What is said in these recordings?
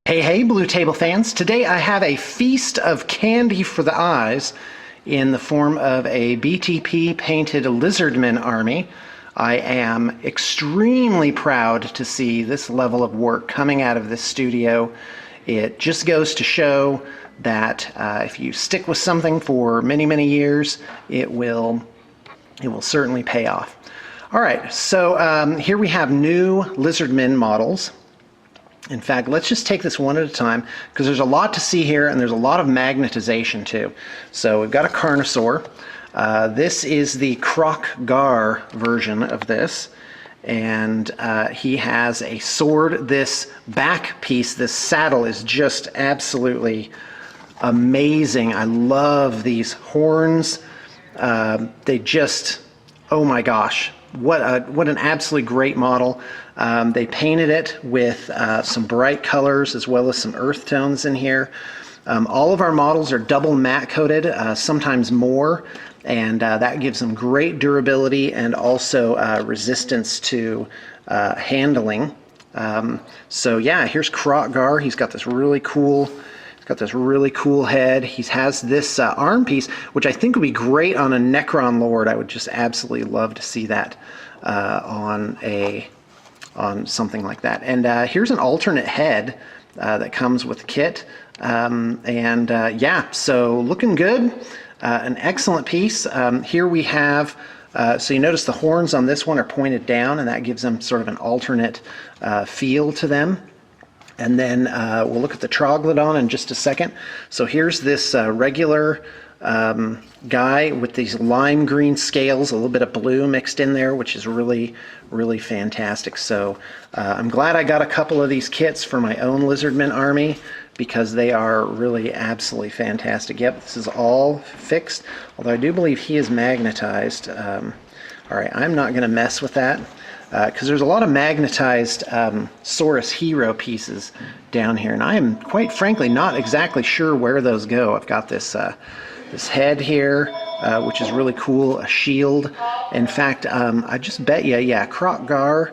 Hey, hey, Blue Table fans. Today I have a feast of candy for the eyes in the form of a BTP painted Lizardmen army. I am extremely proud to see this level of work coming out of this studio. It just goes to show that if you stick with something for many, many years, it will certainly pay off. All right, so here we have new Lizardmen models. In fact, let's just take this one at a time because there's a lot to see here and there's a lot of magnetization too. So we've got a Carnosaur. This is the Crocgar version of this, and he has a sword. This back piece, this saddle, is just absolutely amazing. I love these horns. They just, oh my gosh, what an absolutely great model. They painted it with some bright colors as well as some earth tones in here. All of our models are double matte coated, sometimes more, and that gives them great durability and also resistance to handling. So yeah, here's Crocgar. He's got this really cool head. He has this arm piece, which I think would be great on a Necron Lord. I would just absolutely love to see that on something like that. And here's an alternate head that comes with the kit. Yeah, so looking good. An excellent piece. Here we have, so you notice the horns on this one are pointed down, and that gives them sort of an alternate feel to them. And then we'll look at the Troglodon in just a second. So here's this regular guy with these lime green scales, a little bit of blue mixed in there, which is really, really fantastic. So I'm glad I got a couple of these kits for my own Lizardmen army because they are really absolutely fantastic. Yep, this is all fixed, although I do believe he is magnetized. All right, I'm not going to mess with that because there's a lot of magnetized Saurus Hero pieces down here, and I am quite frankly not exactly sure where those go. I've got this this head here, which is really cool, a shield. In fact, I just bet you, yeah, Crocgar,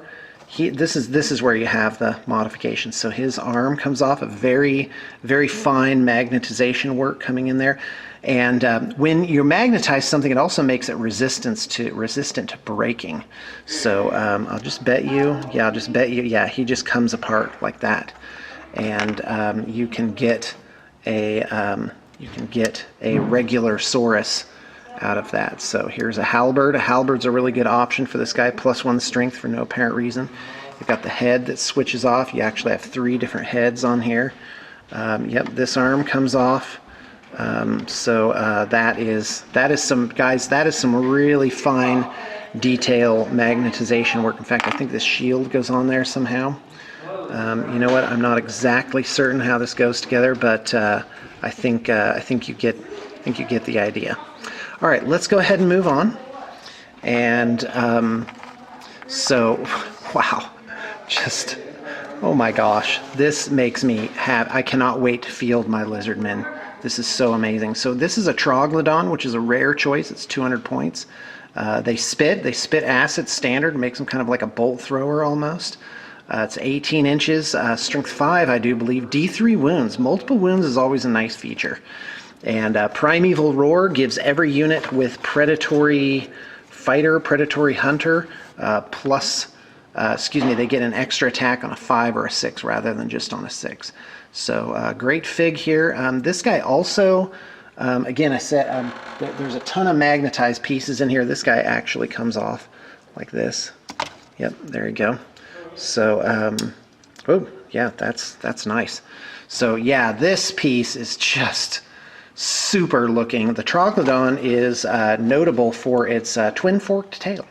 this is where you have the modification. So his arm comes off, a very, very fine magnetization work coming in there. And when you magnetize something, it also makes it resistant to breaking. So I'll just bet you, yeah, he just comes apart like that. And you can get a regular Saurus out of that. So here's a Halberd. A Halberd's a really good option for this guy, +1 strength for no apparent reason. You've got the head that switches off. You actually have 3 different heads on here. Yep, this arm comes off. That is some, guys, that is some really fine detail magnetization work. In fact, I think this shield goes on there somehow. You know what? I'm not exactly certain how this goes together, but I think you get the idea. All right, let's go ahead and move on. And so, wow, just, oh my gosh, this makes me I cannot wait to field my Lizardmen. This is so amazing. So this is a Troglodon, which is a rare choice. It's 200 points. They spit acid standard, makes them kind of like a bolt thrower almost. It's 18 inches, strength 5, I do believe, D3 wounds. Multiple wounds is always a nice feature. And Primeval Roar gives every unit with Predatory Fighter, Predatory Hunter, they get an extra attack on a 5 or a 6 rather than just on a 6. So great fig here. This guy also, again, I said there's a ton of magnetized pieces in here. This guy actually comes off like this. Yep, there you go. So, oh yeah, that's nice. So yeah, this piece is just super looking. The Troglodon is notable for its twin forked tail.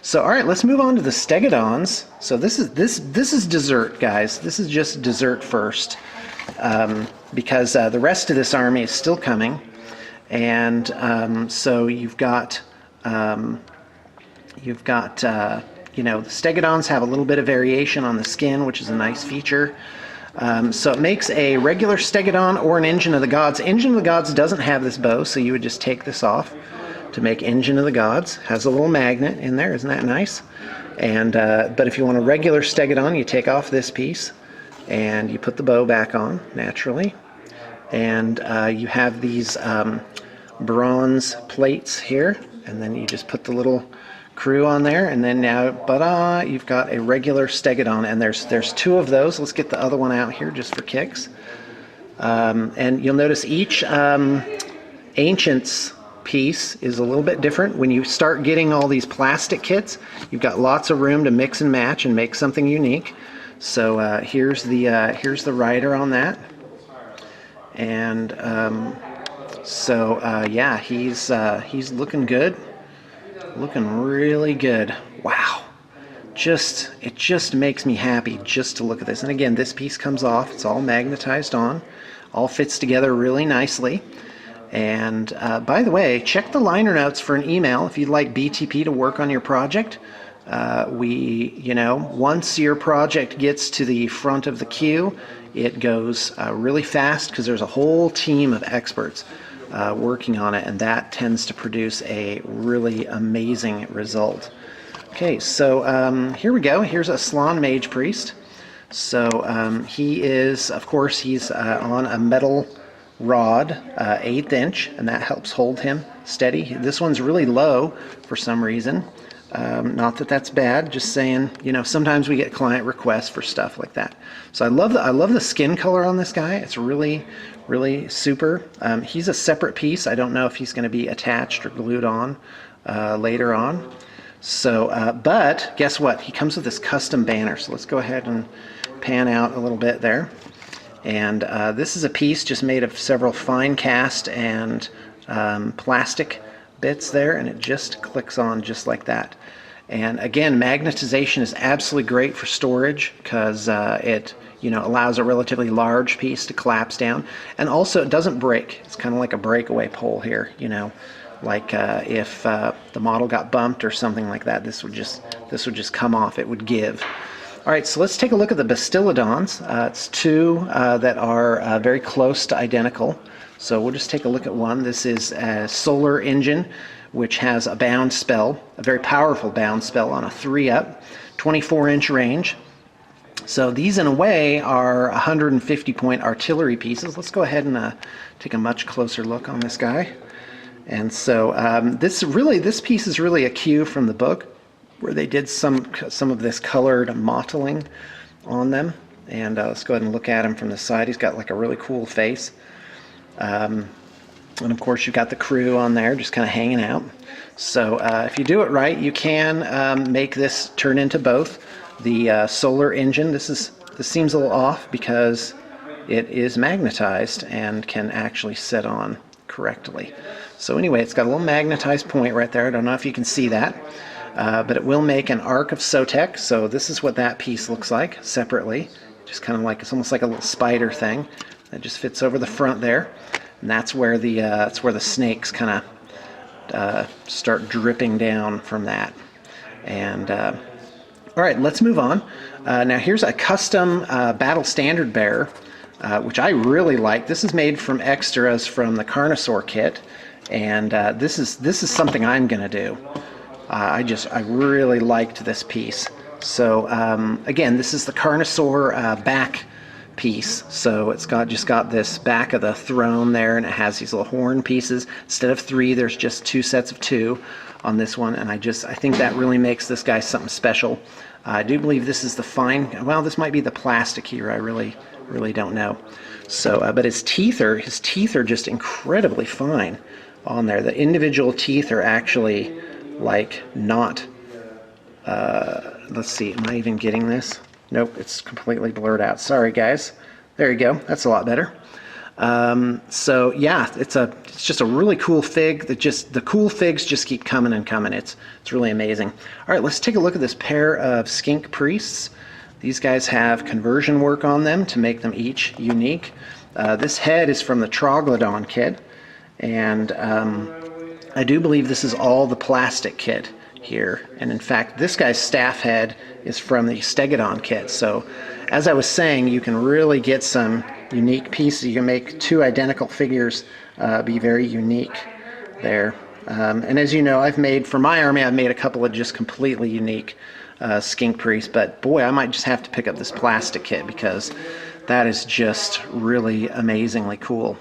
So all right, let's move on to the Stegodons. So this is dessert, guys. This is just dessert first, because the rest of this army is still coming, and so you've got you know, the Stegodons have a little bit of variation on the skin, which is a nice feature. So it makes a regular Stegodon or an Engine of the Gods. Engine of the Gods doesn't have this bow, so you would just take this off to make Engine of the Gods. Has a little magnet in there, isn't that nice? And but if you want a regular Stegodon, you take off this piece, and you put the bow back on naturally, and you have these bronze plates here, and then you just put the little crew on there, and then now, ta-da, you've got a regular Staggered On, and there's two of those. Let's get the other one out here just for kicks. And you'll notice each Ancients piece is a little bit different. When you start getting all these plastic kits, you've got lots of room to mix and match and make something unique. So here's the rider on that, and yeah, he's looking good, looking really good. Wow, it just makes me happy just to look at this. And again, this piece comes off, it's all magnetized on, all fits together really nicely. And by the way, check the liner notes for an email if you'd like BTP to work on your project. Once your project gets to the front of the queue, it goes really fast because there's a whole team of experts working on it, and that tends to produce a really amazing result. Okay, so here we go. Here's a Slon Mage Priest. So he is, of course, he's on a metal rod, 1/8 inch, and that helps hold him steady. This one's really low for some reason. Not that that's bad, just saying, sometimes we get client requests for stuff like that. So I love the skin color on this guy. It's really, really super. He's a separate piece. I don't know if he's going to be attached or glued on later on. So, but guess what? He comes with this custom banner. So let's go ahead and pan out a little bit there. And this is a piece just made of several fine cast and plastic bits there, and it just clicks on just like that. And again, magnetization is absolutely great for storage because it allows a relatively large piece to collapse down, and also it doesn't break. It's kind of like a breakaway pole here, like if the model got bumped or something like that, this would just come off. It would give. All right, so let's take a look at the Bastillodons. It's two that are very close to identical. So we'll just take a look at one. This is a Solar Engine, which has a bound spell, a very powerful bound spell on a 3-up, 24-inch range. So these, in a way, are 150-point artillery pieces. Let's go ahead and take a much closer look on this guy. And so this piece is really a cue from the book, where they did some of this colored mottling on them. And let's go ahead and look at him from the side. He's got like a really cool face. And of course you've got the crew on there just kind of hanging out. So if you do it right, you can make this turn into both. The Solar Engine, this seems a little off because it is magnetized and can actually sit on correctly. So anyway, it's got a little magnetized point right there. I don't know if you can see that. But it will make an arc of Sotek. So this is what that piece looks like separately. Just kind of like, it's almost like a little spider thing that just fits over the front there. And that's where the snakes kind of start dripping down from that. And all right, let's move on. Now here's a custom battle standard bearer, which I really like. This is made from extras from the Carnosaur kit, and this is something I'm going to do. I really liked this piece. So again, this is the Carnosaur back piece. So it's just got this back of the throne there, and it has these little horn pieces. Instead of 3, there's just 2 sets of 2 on this one, and I think that really makes this guy something special. I do believe this is the fine. Well, this might be the plastic here. I really don't know. So, but his teeth are just incredibly fine on there. The individual teeth are actually like not, let's see, am I even getting this? Nope, it's completely blurred out. Sorry guys. There you go, that's a lot better. So yeah, it's just a really cool fig that the cool figs just keep coming and coming. It's really amazing. All right, let's take a look at this pair of Skink Priests. These guys have conversion work on them to make them each unique. This head is from the Troglodytes kit, and I do believe this is all the plastic kit here. And in fact, this guy's staff head is from the Staggered On kit. So as I was saying, you can really get some unique pieces. You can make 2 identical figures be very unique there. And as you know, for my army, I've made a couple of just completely unique Skink Priest, but boy, I might just have to pick up this plastic kit because that is just really amazingly cool.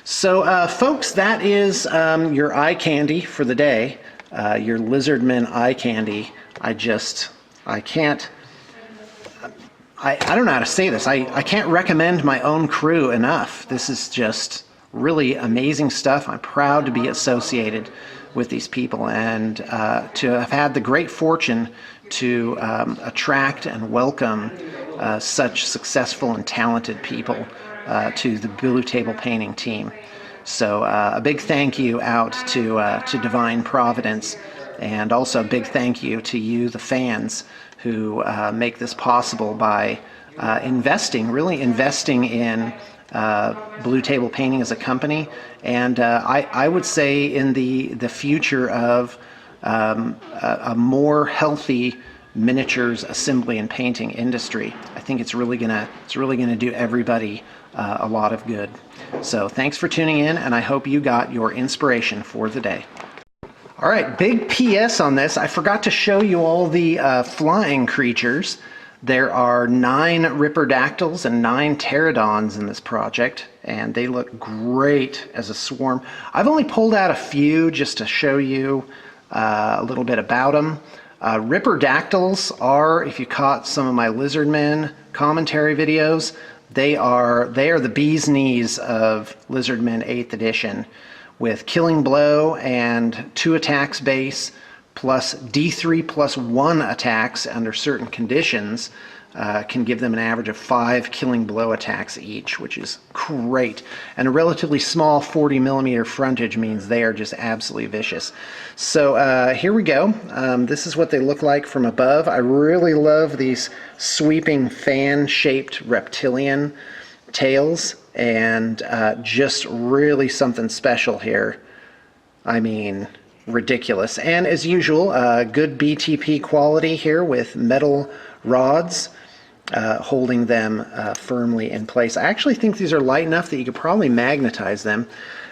So folks, that is your eye candy for the day, your Lizardmen eye candy. I don't know how to say this. I can't recommend my own crew enough. This is just really amazing stuff. I'm proud to be associated with these people and to have had the great fortune to attract and welcome such successful and talented people to the Blue Table Painting team. So a big thank you out to Divine Providence, and also a big thank you to you, the fans, who make this possible by really investing in Blue Table Painting as a company, and I would say in the future of a more healthy miniatures assembly and painting industry. I think it's really gonna do everybody a lot of good. So thanks for tuning in, and I hope you got your inspiration for the day. All right, big PS on this. I forgot to show you all the flying creatures. There are 9 Ripperdactyls and 9 Pterodons in this project, and they look great as a swarm. I've only pulled out a few just to show you a little bit about them. Ripperdactyls are, if you caught some of my Lizardmen commentary videos, they are the bee's knees of Lizardmen 8th edition, with Killing Blow and 2 attacks base, plus D3 plus 1 attacks under certain conditions, can give them an average of 5 Killing Blow attacks each, which is great. And a relatively small 40mm frontage means they are just absolutely vicious. So here we go. This is what they look like from above. I really love these sweeping fan-shaped reptilian tails, and just really something special here. I mean, ridiculous. And as usual, good BTP quality here with metal rods holding them firmly in place. I actually think these are light enough that you could probably magnetize them.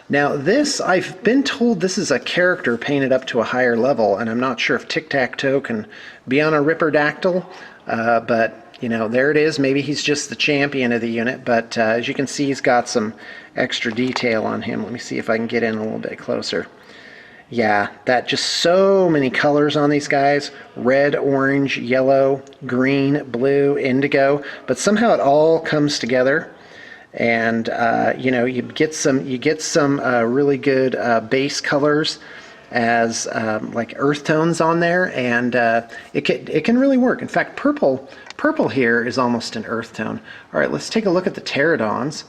Now this, I've been told this is a character painted up to a higher level, and I'm not sure if Tic-Tac-Toe can be on a Ripperdactyl, but you know, there it is. Maybe he's just the champion of the unit, but as you can see, he's got some extra detail on him. Let me see if I can get in a little bit closer. Yeah, that just so many colors on these guys. Red, orange, yellow, green, blue, indigo, but somehow it all comes together, and you know, you get some really good base colors as like earth tones on there, and it can really work. In fact, purple here is almost an earth tone. All right, let's take a look at the Pterodons.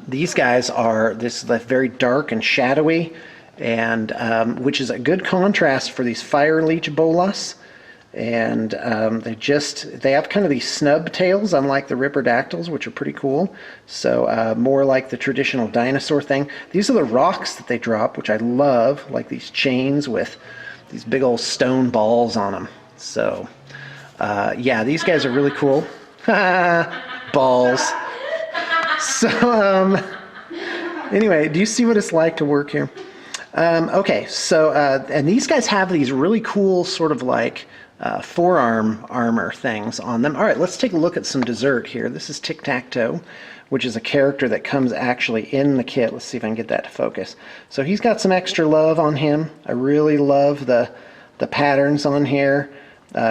These guys are very dark and shadowy, and which is a good contrast for these fire leech bolas. And they have kind of these snub tails, unlike the Ripperdactyls, which are pretty cool. So more like the traditional dinosaur thing. These are the rocks that they drop, which I love, like these chains with these big old stone balls on them. So yeah, these guys are really cool. Balls. So anyway, do you see what it's like to work here? Okay, so and these guys have these really cool sort of like forearm armor things on them. All right, let's take a look at some dessert here. This is Tic-Tac-Toe, which is a character that comes actually in the kit. Let's see if I can get that to focus. So he's got some extra love on him. I really love the patterns on here.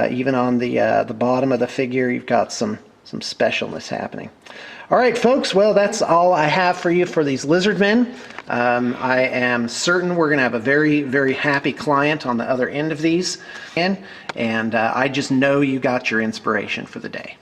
Even on the bottom of the figure, you've got some specialness happening. All right, folks, well, that's all I have for you for these Lizardmen. I am certain we're going to have a very, very happy client on the other end of these, and I just know you got your inspiration for the day.